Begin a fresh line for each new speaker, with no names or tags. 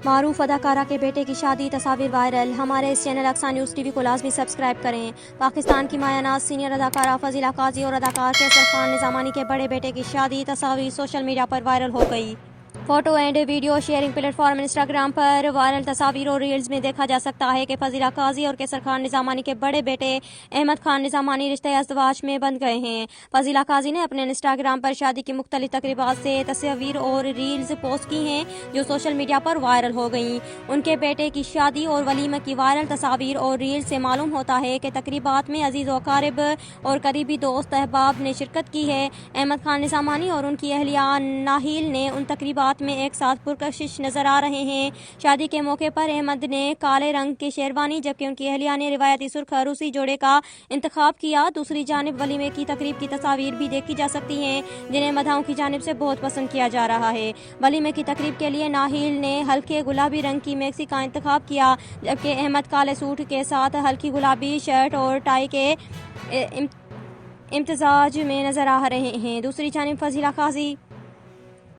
معروف اداکارہ کے بیٹے کی شادی تصاویر وائرل۔ ہمارے اس چینل اقصی نیوز ٹی وی کو لازمی سبسکرائب کریں۔ پاکستان کی مایہ ناز سینئر اداکارہ فضیلہ قاضی اور اداکار کیسر خان نظامانی کے بڑے بیٹے کی شادی تصاویر سوشل میڈیا پر وائرل ہو گئی۔ Photo and video sharing plate form Instagram per viral تصاویر اور ریلز میں دیکھا جا سکتا ہے کہ فضیلہ قاضی اور کیسر خان نظامانی کے بڑے بیٹے احمد خان نظامانی رشتہ ازدواج میں بندھ گئے ہیں۔ فضیلہ قاضی نے اپنے انسٹاگرام پر شادی کی مختلف تقریبات سے تصاویر اور ریلز پوسٹ کی ہیں جو سوشل میڈیا پر وائرل ہو گئیں۔ ان کے بیٹے کی شادی اور ولیمہ کی وائرل تصاویر اور ریلز سے معلوم ہوتا ہے کہ تقریبات میں عزیز و اقارب اور قریبی دوست احباب نے شرکت کی ہے۔ احمد خان نظامانی اور ان کی اہلیہ ناہیل نے ان تقریبات میں ایک ساتھ پرکشش نظر آ رہے ہیں۔ شادی کے موقع پر احمد نے کالے رنگ کی شیروانی جبکہ ان کی اہلیہ نے روایتی سرخ عروسی جوڑے کا انتخاب کیا۔ دوسری جانب ولیمے کی تقریب کی تصاویر بھی دیکھی جا سکتی ہیں جنہیں مداحوں کی جانب سے بہت پسند کیا جا رہا ہے۔ ولیمے کی تقریب کے لیے ناہیل نے ہلکے گلابی رنگ کی میکسی کا انتخاب کیا جبکہ احمد کالے سوٹ کے ساتھ ہلکی گلابی شرٹ اور ٹائی کے امتزاج میں نظر آ رہے ہیں۔ دوسری جانب فضیلہ قاضی